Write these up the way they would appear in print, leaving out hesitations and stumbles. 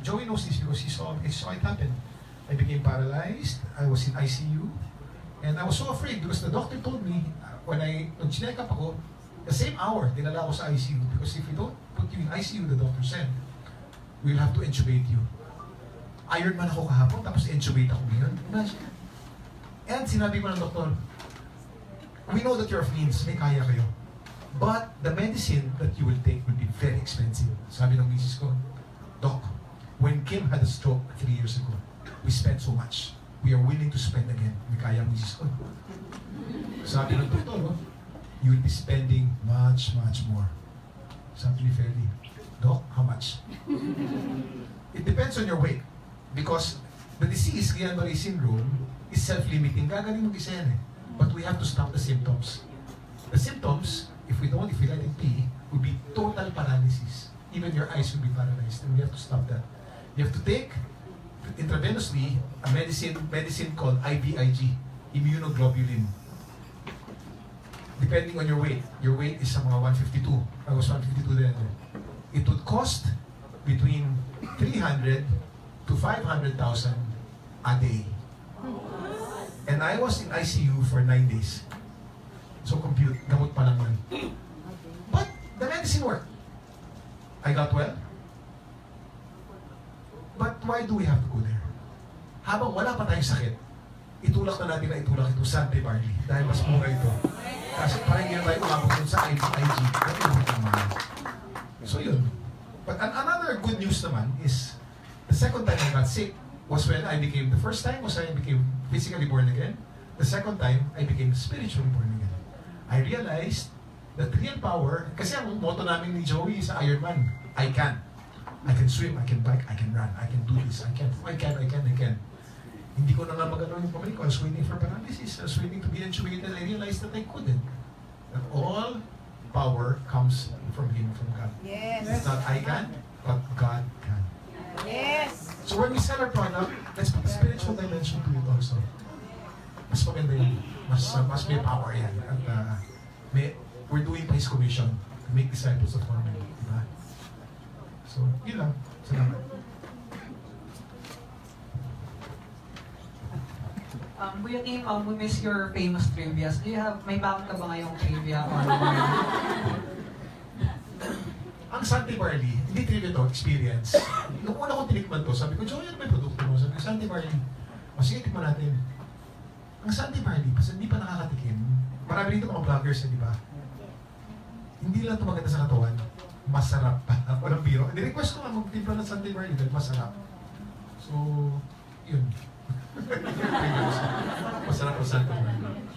Joey knows this because he saw it happen. I became paralyzed, I was in ICU, and I was so afraid because the doctor told me, nung chinek up ako, the same hour, dinala ako sa ICU because if we don't put you in ICU, the doctor said, we'll have to intubate you. Ironman ako kahapon, tapos intubate ako ngayon. Imagine. And sinabi ko ng doktor, we know that you're of means, may kaya kayo. But the medicine that you will take will be very expensive. Sabi ng misis ko, Doc, when Kim had a stroke 3 years ago, we spent so much. We are willing to spend again. May kaya ang misis ko. Sabi ng doktor, no? You will be spending much, much more. Sabi ni Feli, Doc, how much? It depends on your weight. Because the disease, Guillain-Barré syndrome, is self-limiting. Gagaling mag-isa yan eh. But we have to stop the symptoms. The symptoms, if we let it be, will be total paralysis. Even your eyes will be paralyzed. And we have to stop that. You have to take intravenously a medicine called IVIG, immunoglobulin. Depending on your weight is sa mga 152. I was 152 then. It would cost between 300 to 500,000 a day. And I was in ICU for 9 days. So compute, gamot pa lang man. But the medicine worked. I got well. But why do we have to go there? Habang wala pa tayong sakit, itulak na natin na itulak itong Sante barley. Dahil mas mura ito. Kasi parang hindi na tayo umabot dun sa IVIG. So yun. But another good news naman is, the second time I got sick was when the first time was I became physically born again. The second time, I became spiritually born again. I realized that real power, kasi ang motto namin ni Joey sa Ironman, I can swim, I can bike, I can run, I can do this, I can. Hindi ko na nga magano yung pamilya ko. I was waiting for paralysis. I was waiting to be intubated. I realized that I couldn't. That all power comes from Him, from God. Yes. It's not I can, but God can. Yes. So when we sell our product, let's put the spiritual dimension to it also. Mas maganda yun. Mas may power yan. At we're doing His commission to make disciples of all men. Diba? So, yun lang. Salamat. Kuya Kim, we miss your famous trivias. May back ka ba ngayong trivia? Ang Sante barley, hindi trivia to, experience. Nung una ko tinikman to, sabi ko, Joey, ano may produkto mo? Sabi ko, Sante barley. O sige, tikman natin. Ang Sante barley, kasi hindi pa nakakatikim, marami dito mga vloggers, di ba? Hindi lang ito maganda sa katawan, masarap pa. Walang biro. Ni-request ko nga magtimpla ng Sante barley dahil masarap. So, yun. Masarap ang Sante barley.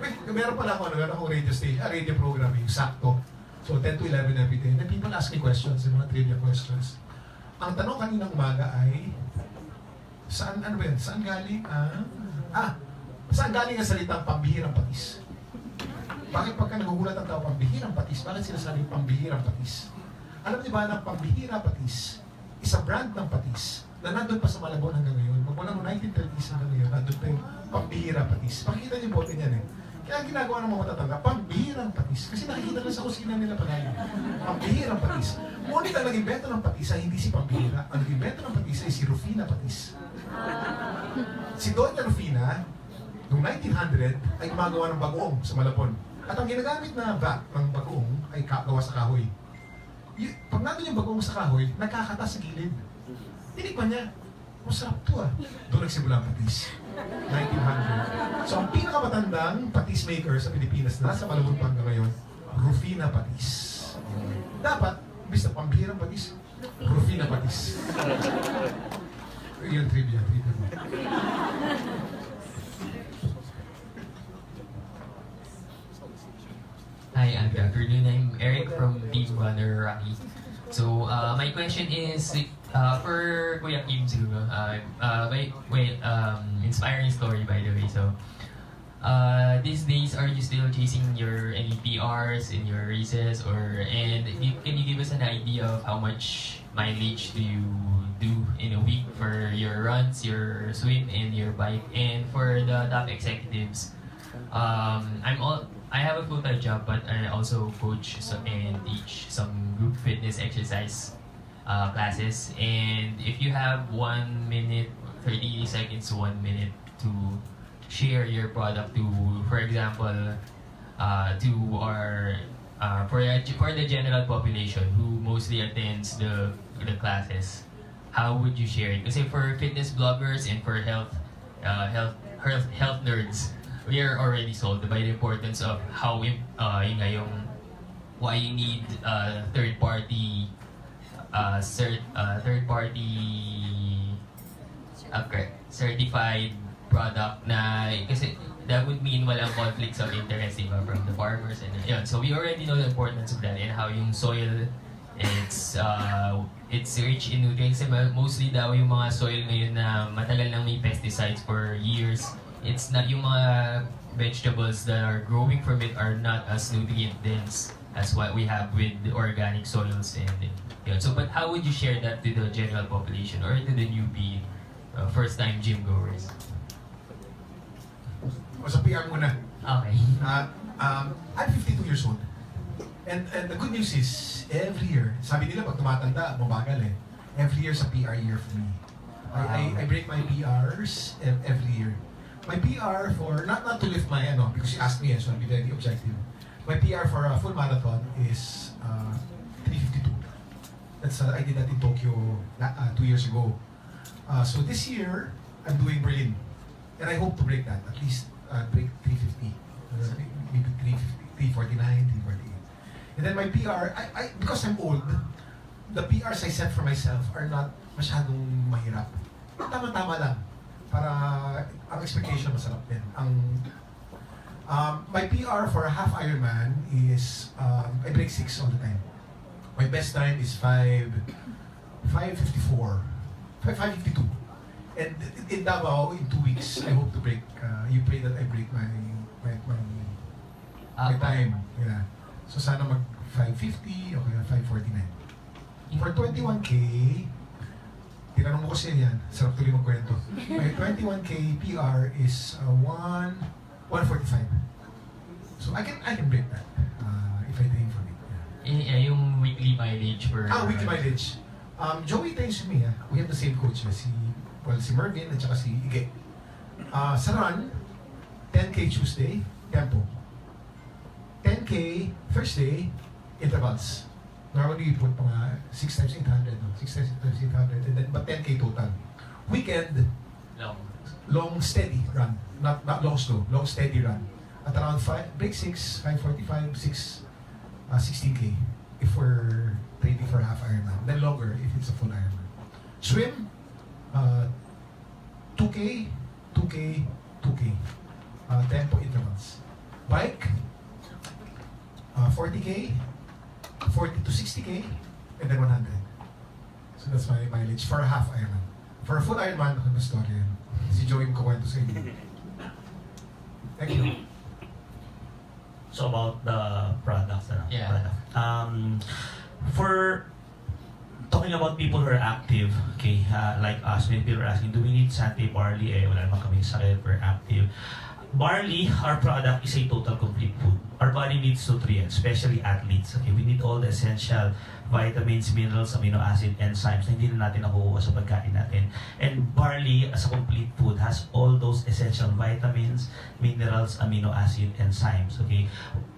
Wait, meron pala ako, meron akong radio programming, sakto. So 10 to 11 every day. And people ask me questions, yung mga trivia questions. Ang tanong kaninang umaga ay, saan galing saan galing ang salitang pambihirang patis? Bakit pagka nagugulat ang tao, pambihirang patis? Bakit sinasabing pambihirang patis? Alam niyo ba na pambihira patis, isang brand ng patis, na nandun pa sa Malabon hanggang ngayon. Magmula noong 1930s hanggang ngayon, nandun pa yung pambihira patis. Makikita niyo bote niyan eh. Kaya ang ginagawa ng mga matatanda, pambihirang patis. Kasi nakikita lang sa kusina nila palagi. Pambihirang patis. Ngunit ang nag-invento ng patis ay hindi si pambihira. Ang nag-invento ng patis ay si Rufina Patis. Si Doña Rufina, noong 1900, ay gumagawa ng bagoong sa Malabon. At ang ginagamit na vat ng bagoong ay gawa sa kahoy. Pag nandun yung bagoong sa kahoy, nagkakata sa gilid. Tinikman niya, masarap to ah. Doon nagsimula ang patis. 1900. So ang pinakamatandang patis maker sa Pilipinas na nasa Malabon pa hanggang ngayon, Rufina Patis. Dapat, imbis na pambihirang patis, Rufina Patis. Yun, trivia. Hi, good afternoon. I'm Eric from Team Runner Rocky. So, my question is, for Kuya Kim siguro, inspiring story by the way. So, these days, are you still chasing any PRs in your races, can you give us an idea of how much mileage do you do in a week for your runs, your swim, and your bike? And for the top executives, I have a full-time job, but I also coach and teach some group fitness exercise classes. And if you have 1 minute, 30 seconds to 1 minute to share your product to, for example, to our for the general population who mostly attends the classes, how would you share it? Kasi for fitness bloggers and for health nerds, we are already sold by the importance of how yun nga yung why you need third party certified product na kasi that would mean walang conflicts of interest, diba, from the farmers and yun. So we already know the importance of that and how yung soil, it's rich in nutrients. Mostly daw yung mga soil ngayon na matagal nang may pesticides for years. It's not yung mga vegetables that are growing from it are not as nutrient dense as what we have with the organic soils and yun. So but how would you share that to the general population or to the newbie first time gym goers? O sa PR muna. Okay. I'm 52 years old. And the good news is, every year, sabi nila pag tumatanda, mabagal eh. Every year is a PR year for me. I break my PRs every year. My PR for, not to lift my, because you asked me, so I'll be very objective. My PR for a full marathon is 3:52. That's I did that in Tokyo 2 years ago. So this year, I'm doing Berlin. And I hope to break that, at least break 3:50. Maybe 3:49, 3:48. And then my PR, because I'm old, the PRs I set for myself are not masyadong mahirap. Tama-tama lang. Para ang expectation masarap din. My PR for a half Ironman is, I break 6 all the time. My best time is 5:54, 5:52. And in Davao, in 2 weeks, I hope to break, you pray that I break my time. Yeah. So sana mag 5:50 o kaya 5:49. For 21K, tinanong mo ko siya yan, sarap tuloy magkwento. My 21K PR is 1:45. So I can break that if I train for it. Yeah, yung weekly mileage for... Weekly mileage. Joey trains with me. We have the same coach. Si Mervin at saka si Ige. Sa run, 10K Tuesday, tempo. 10K Thursday, intervals. Normally, we put mga 6 times 800, no? 6 times 800, and then, but 10K total. Weekend, long steady run. Not long slow, long steady run. At around 5, break 6, 5:45, 16K if we're training for half Ironman. Then longer if it's a full Ironman. Swim, 2K, 2K, 2K. Tempo intervals. Bike, 40K, 40 to 60K, and then 100. So that's my mileage for a half Ironman. For a full Ironman, ano story yan? Si Joey magkakwento sa inyo. Thank you. So about the products, Yeah. product. For talking about people who are active, okay, like us, many people are asking, do we need Sante barley? Wala naman kaming sakit, we're active. Barley, our product is a total complete food. Our body needs nutrients, especially athletes. Okay, we need all the essential vitamins, minerals, amino acid, enzymes na hindi na natin nakukuha sa pagkain natin. And barley, as a complete food, has all those essential vitamins, minerals, amino acid, enzymes. Okay,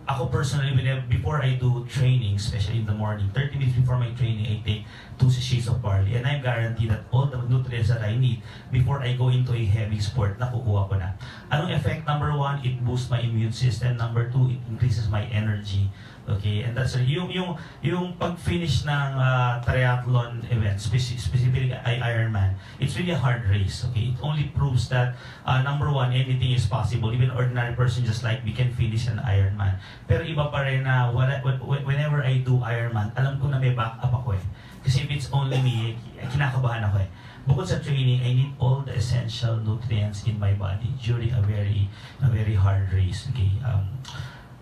ako personally, before I do training, especially in the morning, 30 minutes before my training, I take 2 sachets of barley. And I'm guaranteed that all the nutrients that I need before I go into a heavy sport, nakukuha ko na. Anong effect? Number 1, it boosts my immune system. Number 2, it increases my energy. Okay, and that's yung pag-finish ng triathlon event, specifically Ironman, it's really a hard race. Okay, it only proves that number 1, anything is possible. Even ordinary person just like me can finish an Ironman. Pero iba pa rin na whenever I do Ironman, alam ko na may backup ako eh. Kasi if it's only me, kinakabahan ako eh. Bukod sa training, I need all the essential nutrients in my body during a very hard race. Okay,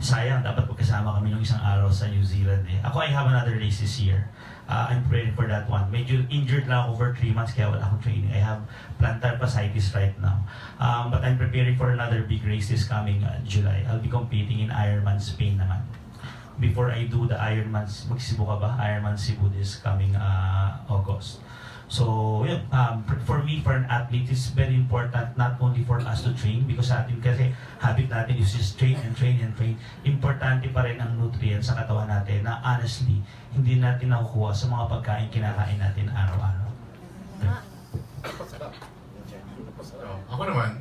sayang, dapat magkasama kami nung isang araw sa New Zealand eh. Ako, I have another race this year. I'm preparing for that one. Medyo injured lang ako for 3 months kaya wala akong training. I have plantar fasciitis right now. But I'm preparing for another big race this coming July. I'll be competing in Ironman Spain naman. before I do the Ironman, magsibo ka ba? Ironman Cebu this coming August. So, yun, for me, for an athlete, it's very important not only for us to train because sa atin kasi habit natin is just train and train and train. Importante pa rin ang nutrients sa katawan natin na honestly, hindi natin nakukuha sa mga pagkain kinakain natin araw-araw. Ako naman,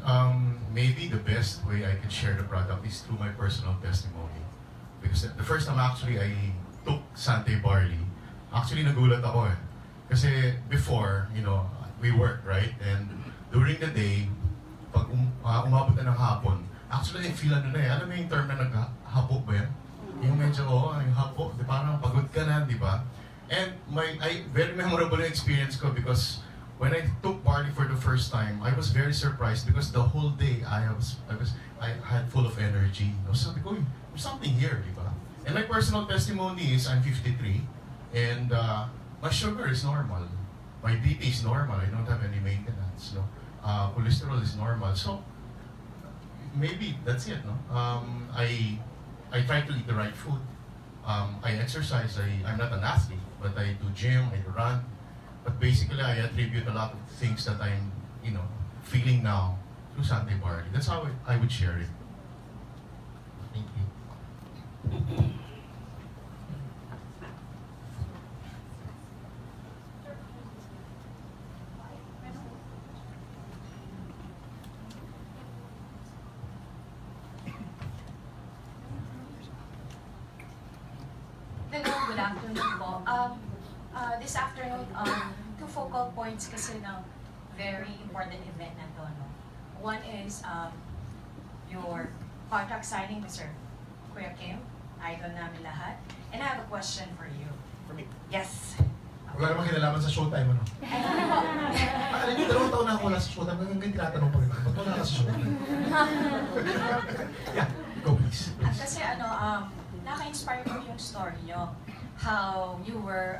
maybe the best way I can share the product is through my personal testimony. Because the first time actually I took Sante barley, actually nagulat ako eh. Kasi before, we work, right? And during the day, pag umabot na ng hapon, actually I feel alam mo yung term na naghapo ba yan? Yung medyo, yung hapo, parang pagod ka na, di ba? And very memorable yung experience ko because when I took barley for the first time, I was very surprised because the whole day I had full of energy. Sabi ko, there's something here, di ba? And my personal testimony is I'm 53 and my sugar is normal. My BP is normal. I don't have any maintenance. No, cholesterol is normal. So maybe that's it. No, I try to eat the right food. I exercise. I'm not an athlete, but I do gym. I run. But basically, I attribute a lot of things that I'm, feeling now through Sante barley. That's how I would share it. Thank you. Hello, good afternoon po. This afternoon, two focal points kasi ng very important event na to. No? One is your contract signing with Sir Kuya Kim, idol namin lahat. And I have a question for you. For me? Yes. Wala namang kinalaman sa showtime, ano? Alam niyo, 2 taon na ako wala sa showtime. Hanggang tinatanong pa rin ako, ba't wala ka sa showtime? Yeah, go please. Kasi naka-inspire ko yung story nyo. How you were,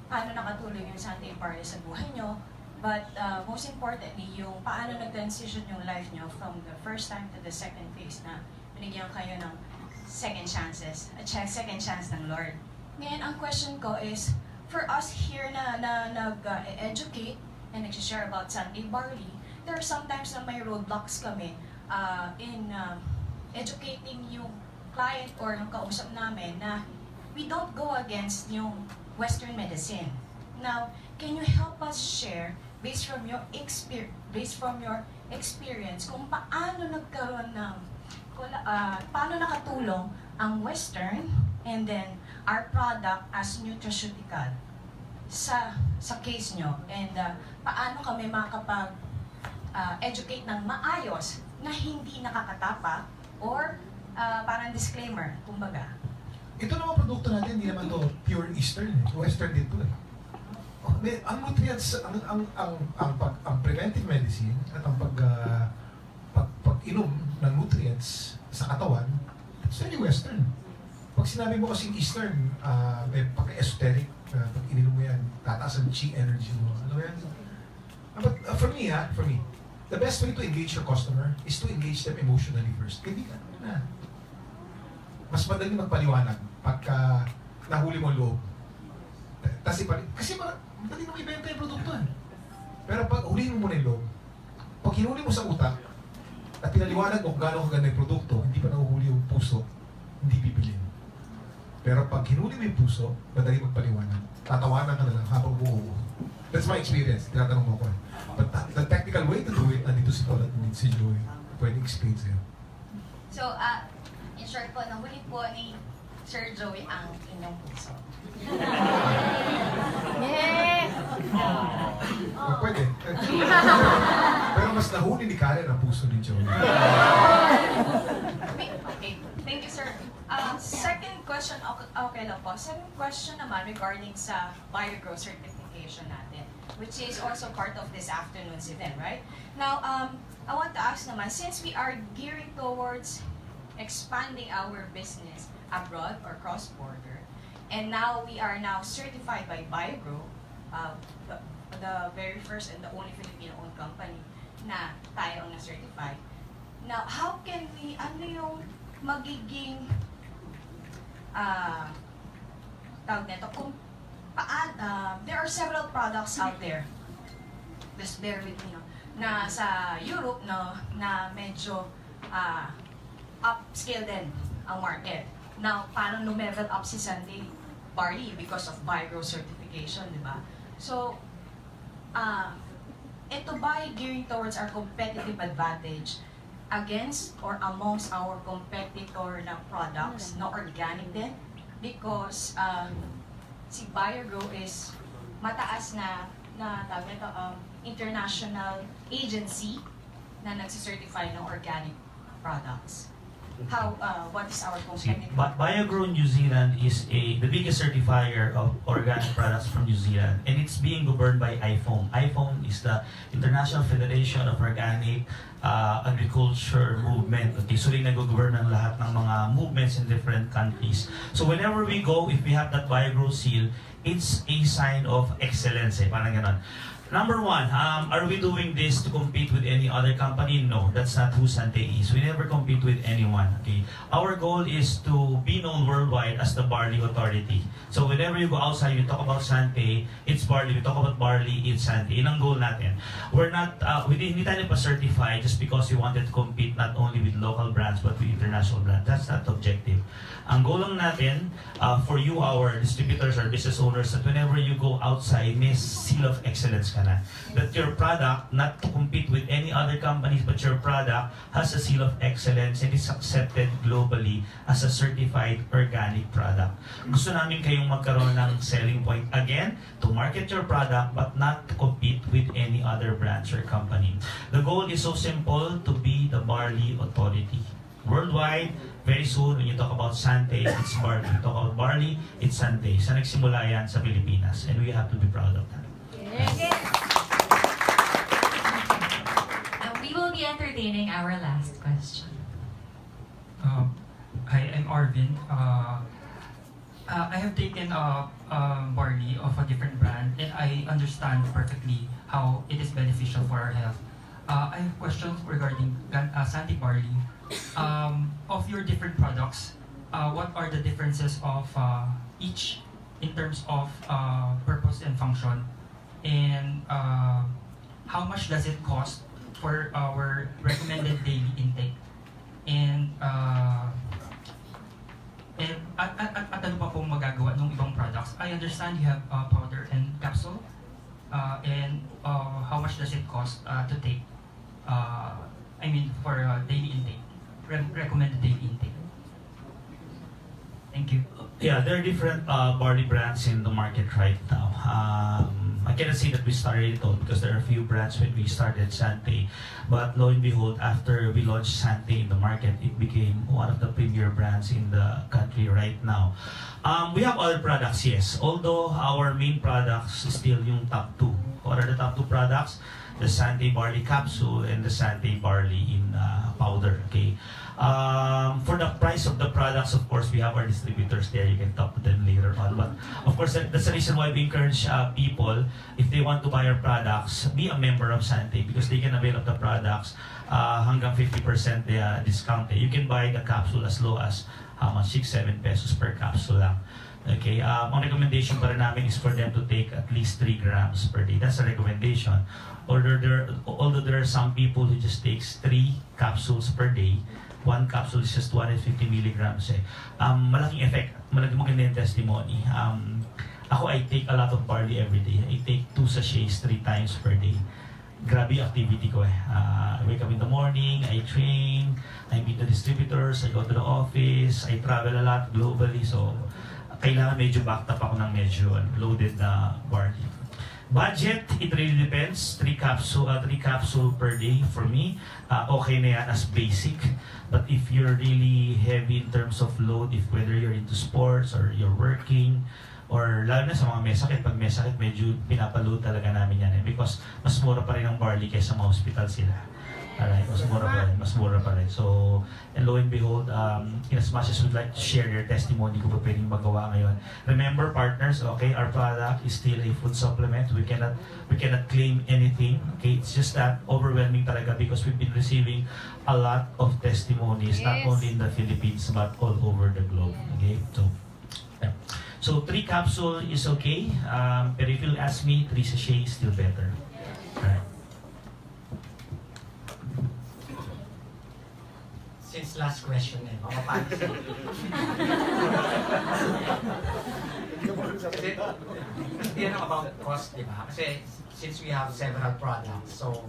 paano nakatulong yung Sante barley sa buhay nyo. But most importantly, yung paano nag-transition yung life nyo from the first time to the second phase na binigyan kayo ng second chances, second chance ng Lord. Ngayon, ang question ko is, for us here na nag-educate and nag-share about Sante barley, there are sometimes na may roadblocks kami in educating yung client or yung kausap namin na we don't go against yung Western medicine. Now, can you help us share based from your experience kung paano nagkaroon ng paano nakatulong ang Western and then our product as nutraceutical sa case nyo and paano kami makapag educate ng maayos na hindi nakakatapa or parang disclaimer, kumbaga. Ito naman produkto natin, hindi naman to pure Eastern, Western din to eh. Ang nutrients, ang preventive medicine at ang pag-inom ng nutrients sa katawan, it's very Western. Pag sinabi mo kasing Eastern, may pagka-esoteric, pag ininom mo yan, tataas ang chi energy mo. Ano yan? But for me, the best way to engage your customer is to engage them emotionally first. Kaibigan, na. Mas madali magpaliwanag pagka nahuli mo ang loob. Kasi madali naman ibenta yung produkto eh. Pero pag huliin mo muna yung loob, pag hinuli mo sa utak, at pinaliwanag mo kung gaano kaganda yung produkto, hindi pa nahuhuli yung puso, hindi bibilin. Pero pag hinuli mo yung puso, madali magpaliwanag. Tatawanan ka na lang habang buo. That's my experience. Tinatanong mo ko eh. But the technical way to do it, nandito si Paul at si Joey. Pwede explain sa'yo. So, in short po, nahuli po ni Sir Joey ang inyong puso. Yes! Pwede. Pero mas nahuli ni Karen ang puso ni Joey. Okay, thank you, sir. Second question, okay lang po. Second question naman regarding sa BioGrow certification natin, which is also part of this afternoon's event, right? Now, I want to ask naman, since we are gearing towards expanding our business abroad or cross-border, and now we are now certified by BioGrow, the very first and the only Filipino-owned company na tayo ang na-certify. Now, how can we, ano yung magiging tawag nito, kung there are several products out there, just bear with me, no, na sa Europe, no, na medyo upscale din ang market. Now, paano lumevel up si Sante Barley because of Biogrow certification, di ba? So, ito ba ay gearing towards our competitive advantage against or amongst our competitor na products na organic din? Because si Biogrow is mataas na tawag nito, international agency na nagsicertify ng organic products. What is our See, competitive? Biogrow New Zealand is the biggest certifier of organic products from New Zealand, and it's being governed by IFOAM. IFOAM is the International Federation of Organic Agriculture Movement. Okay, so rin nag-govern ng lahat ng mga movements in different countries. So whenever we go, if we have that Biogrow seal, it's a sign of excellence. Parang ganon. Number one, are we doing this to compete with any other company? No, that's not who Sante is. We never compete with anyone. Okay, our goal is to be known worldwide as the barley authority. So whenever you go outside, you talk about Sante, it's barley. We talk about barley, it's Sante. Yun ang goal natin. We're not, hindi tayo pa-certify just because we wanted to compete not only with local brands but with international brands. That's not the objective. Ang goal lang natin for you, our distributors or business owners, that whenever you go outside, may seal of excellence ka na. That your product, not to compete with any other companies, but your product has a seal of excellence and is accepted globally as a certified organic product. Gusto namin kayong magkaroon ng selling point again, to market your product but not to compete with any other brands or company. The goal is so simple, to be the barley authority. Worldwide, very soon, when you talk about Sante, it's barley. You talk about barley, it's Sante. Sa nagsimula yan sa Pilipinas, and we have to be proud of that. Yes. We will be entertaining our last question. Hi, I'm Arvin. I have taken barley of a different brand, and I understand perfectly how it is beneficial for our health. I have questions regarding Sante barley. Of your different products, what are the differences of each in terms of purpose and function? And how much does it cost for our recommended daily intake? And at ano pa pong magagawa ng ibang products? I understand you have powder and capsule. And how much does it cost to take? For daily intake, recommended daily intake. Thank you. Yeah, there are different barley brands in the market right now. I cannot say that we started it all because there are a few brands when we started Sante. But lo and behold, after we launched Sante in the market, it became one of the premier brands in the country right now. We have other products, yes. Although our main products is still yung top two. What are the top two products? The Sante barley capsule and the Sante barley in powder. Okay. For the price of the products, of course, we have our distributors there. You can talk to them later on. But of course, that's the reason why we encourage people, if they want to buy our products, be a member of Sante because they can avail of the products hanggang 50% discount. You can buy the capsule as low as 6-7 pesos per capsule lang. Okay, ang recommendation pa rin namin is for them to take at least 3 grams per day. That's a recommendation. Although there are some people who just takes 3 capsules per day, 1 capsule is just 250 milligrams. Malaking effect, malaking maganda yung testimony. Ako, I take a lot of barley every day. I take 2 sachets 3 times per day. Grabe yung activity ko I wake up in the morning, I train, I meet the distributors, I go to the office, I travel a lot globally. So, kailangan medyo backed up ako ng medyo loaded na barley. Budget, it really depends. 3 capsule per day for me. Okay na yan as basic. But if you're really heavy in terms of load, if whether you're into sports or you're working, or lalo na sa mga may sakit, pag may sakit, medyo pinapaload talaga namin yan because mas mura pa rin ang barley kaysa mga hospital sila. Alright, mas mura pa rin. So, and lo and behold, in as much as we'd like to share your testimony kung pa pwedeng magawa ngayon. Remember, partners, okay, our product is still a food supplement. We cannot claim anything. Okay, it's just that overwhelming talaga because we've been receiving a lot of testimonies, not only in the Philippines but all over the globe. Okay, so Yeah. So 3 capsule is okay, pero if you'll ask me, 3 sachet is still better. Alright. Since last question eh, baka paano sa'yo. Kasi, yan ang about cost, di ba? Kasi, since we have several products, so,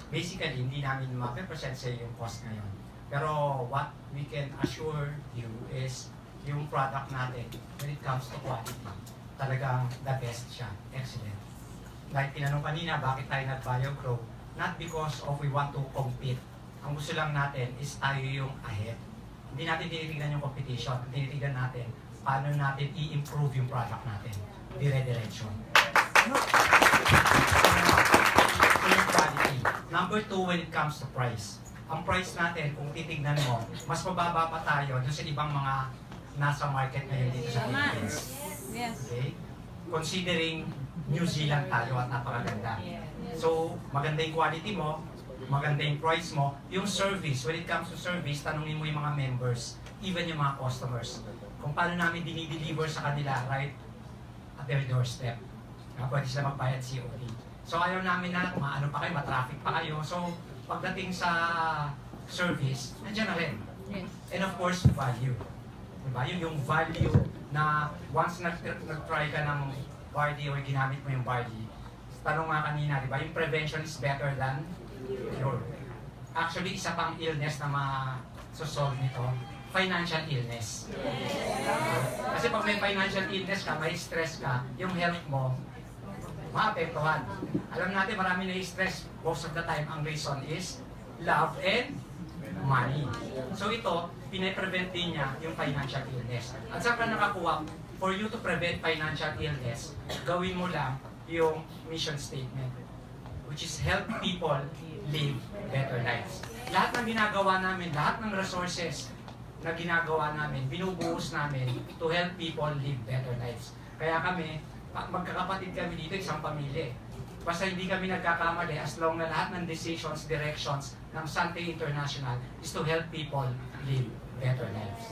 basically, hindi namin ma-present sa yung cost ngayon. Pero, what we can assure you is, yung product natin, when it comes to quality, talagang the best siya. Excellent. Like tinanong kanina, bakit tayo nag-BioGrow? Not because of we want to compete. Ang gusto lang natin is tayo yung ahead. Hindi natin tinitignan yung competition. Tinitignan natin paano natin i-improve yung product natin. Dire-diretso. Yung quality. Number 2, when it comes to price. Ang price natin, kung titignan mo, mas mababa pa tayo dun sa ibang mga nasa market ngayon dito sa Philippines. Okay? Considering New Zealand tayo at napakaganda. So, maganda yung quality mo, maganda yung price mo, yung service, when it comes to service, tanungin mo yung mga members, even yung mga customers, kung paano namin dinideliver sa kanila right at their doorstep. Pwede sila magbayad COD. So ayaw namin na maano pa kayo, matraffic pa kayo. So pagdating sa service, nandiyan na rin. And of course, value. Diba? Yung value na once nag-try ka ng barley or ginamit mo yung barley, tanong nga kanina, diba? Yung prevention is better than cure. Actually, isa pang illness na ma-solve nito, financial illness. Kasi pag may financial illness ka, may stress ka, yung health mo, maapektuhan. Alam natin, marami na stress. Most of the time, ang reason is love and money. So ito, pinaprevent din niya yung financial illness. At saan ka nakakuha? For you to prevent financial illness, gawin mo lang yung mission statement, which is help people live better lives. Lahat ng ginagawa namin, lahat ng resources na ginagawa namin, binubuhos namin to help people live better lives. Kaya kami, magkakapatid kami dito, isang pamilya. Basta hindi kami nagkakamali as long na lahat ng decisions, directions ng Sante International is to help people live better lives.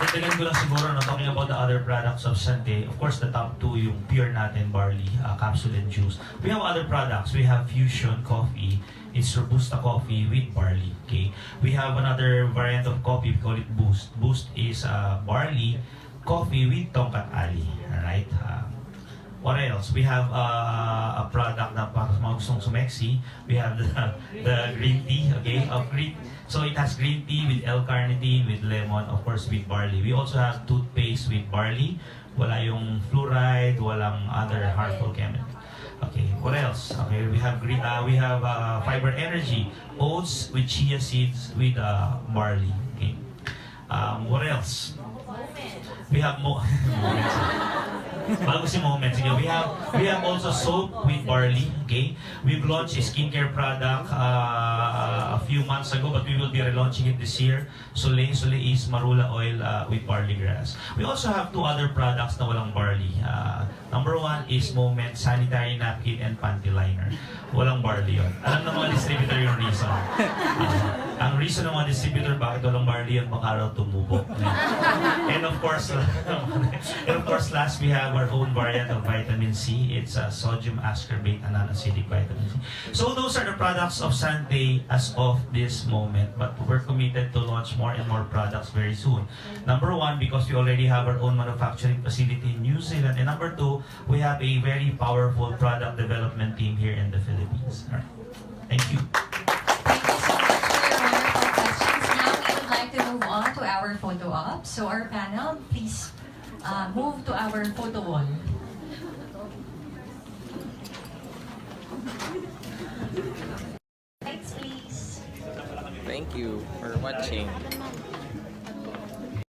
Dagdagan ko lang siguro na talking about the other products of Sante, of course the top 2 yung pure natin barley, capsule and juice. We have other products. We have fusion coffee. It's Robusta coffee with barley. Okay. We have another variant of coffee. We call it Boost. Boost is barley coffee with tongkat ali. Alright. What else? We have a product na para sa mga gustong sumeksi. We have the green tea, okay, of green. So it has green tea with L-carnitine, with lemon, of course with barley. We also have toothpaste with barley. Wala yung fluoride, walang other harmful chemical. Okay, what else? Okay, we have green. We have fiber energy, oats with chia seeds with barley. Okay. What else? We have bago si Moment, sige, we have also soap with barley, okay? We've launched a skincare product a few months ago, but we will be relaunching it this year. Soleil is marula oil with barley grass. We also have 2 other products na walang barley. Number 1 is Moment sanitary napkin and panty liner. Walang barley yun. Alam ng mga distributor yung reason. Ang reason ng mga distributor bakit walang barley yun, baka raw tumubo. And of course, last we have our own variant of vitamin C. It's sodium ascorbate and non-acidic vitamin C. So those are the products of Sante as of this moment. But we're committed to launch more and more products very soon. Number 1, because we already have our own manufacturing facility in New Zealand. And number 2, we have a very powerful product development team here in the Philippines. All right. Thank you. Thank you so much for your wonderful questions. Now we would like to move on to our photo op. So our panel, please move to our photo wall. Lights, please. Thank you for watching.